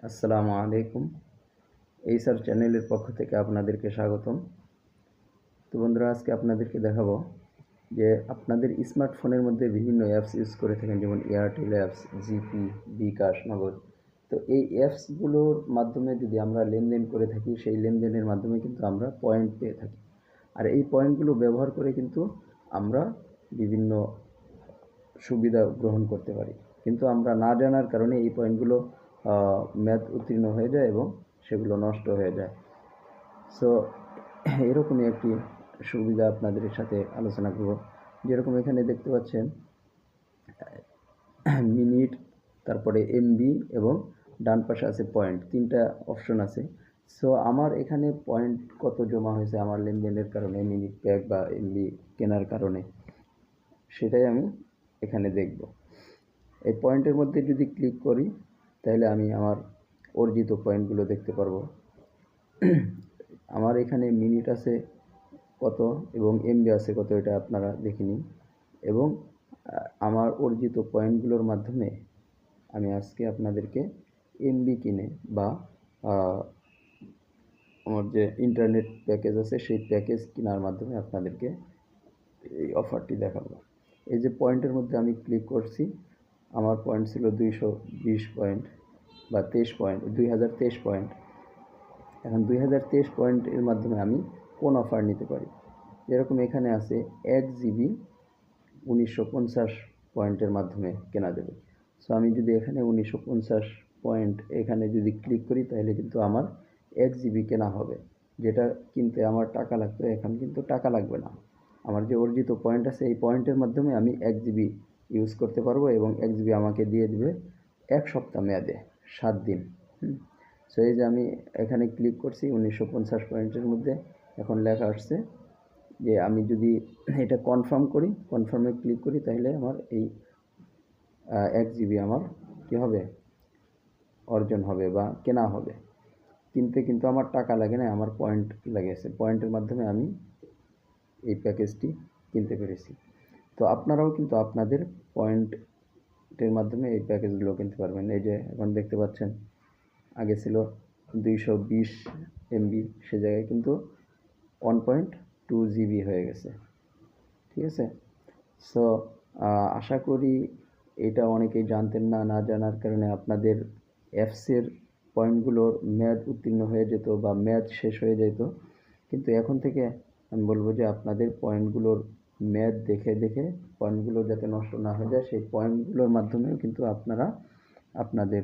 আসসালামু আলাইকুম। এইচআর চ্যানেলের পক্ষ থেকে আপনাদেরকে স্বাগতম। তো বন্ধুরা, আজকে আপনাদেরকে দেখাবো যে আপনাদের স্মার্টফোনের মধ্যে বিভিন্ন অ্যাপস ইউজ করে থাকেন, যেমন এয়ারটেল অ্যাপস, জিপি, বিকাশ, নগদ। তো এই অ্যাপসগুলোর মাধ্যমে যদি আমরা লেনদেন করে থাকি, সেই লেনদেনের মাধ্যমে কিন্তু আমরা পয়েন্ট পেয়ে থাকি। আর এই পয়েন্টগুলো ব্যবহার করে কিন্তু আমরা বিভিন্ন সুবিধা গ্রহণ করতে পারি, কিন্তু আমরা না জানার কারণে এই পয়েন্টগুলো মেয়াদ উত্তীর্ণ হয়ে যায় এবং সেগুলো নষ্ট হয়ে যায়। সো এরকমই একটি সুবিধা আপনাদের সাথে আলোচনা করব। যেরকম এখানে দেখতে পাচ্ছেন মিনিট, তারপরে এমবি এবং ডান পাশে আছে পয়েন্ট, তিনটা অপশন আছে। সো আমার এখানে পয়েন্ট কত জমা হয়েছে আমার লেনদেনের কারণে, মিনিট প্যাক বা এমবি কেনার কারণে, সেটাই আমি এখানে দেখব। এই পয়েন্টের মধ্যে যদি ক্লিক করি তাহলে আমি আমার অর্জিত পয়েন্টগুলো দেখতে পারবো। আমার এখানে মিনিট আছে কত এবং এমবি আছে কত, এটা আপনারা দেখে নিন। এবং আমার অর্জিত পয়েন্টগুলোর মাধ্যমে আমি আজকে আপনাদেরকে এমবি কিনে বা আমার যে ইন্টারনেট প্যাকেজ আছে সেই প্যাকেজ কেনার মাধ্যমে আপনাদেরকে এই অফারটি দেখাবো। এই যে পয়েন্টের মধ্যে আমি ক্লিক করছি, আমার পয়েন্ট ছিল 220 পয়েন্ট বা 23 পয়েন্ট, 2023 পয়েন্ট। এখন 2023 পয়েন্টের মাধ্যমে আমি কোন অফার নিতে পারি, যেরকম এখানে আছে 1 জিবি 1950 পয়েন্টের মাধ্যমে কেনা যাবে। সো আমি যদি এখানে 1950 পয়েন্ট এখানে যদি ক্লিক করি তাহলে কিন্তু আমার 1 জিবি কেনা হবে, যেটা কিনতে আমার টাকা লাগতো, এখন কিন্তু টাকা লাগবে না। আমার যে অর্জিত পয়েন্ট আছে এই পয়েন্টের মাধ্যমে আমি 1 জিবি ইউজ করতে পারবো এবং 1 জিবি আমাকে দিয়ে দিবে 1 সপ্তাহ মেয়াদে, 7 দিন। সো এই যে আমি এখানে ক্লিক করছি 1950 পয়েন্টের মধ্যে, এখন লেখা আসছে যে আমি যদি এটা কনফার্ম করি, কনফার্মে ক্লিক করি, তাহলে আমার এই 1 জিবি আমার কী হবে, অর্জন হবে বা কেনা হবে। কিনতে কিন্তু আমার টাকা লাগে না, আমার পয়েন্ট লেগেছে, পয়েন্টের মাধ্যমে আমি এই প্যাকেজটি কিনতে পেরেছি। তো আপনারাও কিন্তু আপনাদের পয়েন্টের মাধ্যমে এই প্যাকেজগুলো কিনতে পারবেন। এই যে এখন দেখতে পাচ্ছেন আগে ছিল 220 এমবি, সে জায়গায় কিন্তু 1.2 জিবি হয়ে গেছে। ঠিক আছে। সো আশা করি এটা অনেকেই জানতেন না, না জানার কারণে আপনাদের অ্যাপসের পয়েন্টগুলোর মেয়াদ উত্তীর্ণ হয়ে যেত বা মেয়াদ শেষ হয়ে যেত। কিন্তু এখন থেকে আমি বলবো যে আপনাদের পয়েন্টগুলোর মেয়াদ দেখে দেখে পয়েন্টগুলো যাতে নষ্ট না হয়ে যায়, সেই পয়েন্টগুলোর মাধ্যমেও কিন্তু আপনারা আপনাদের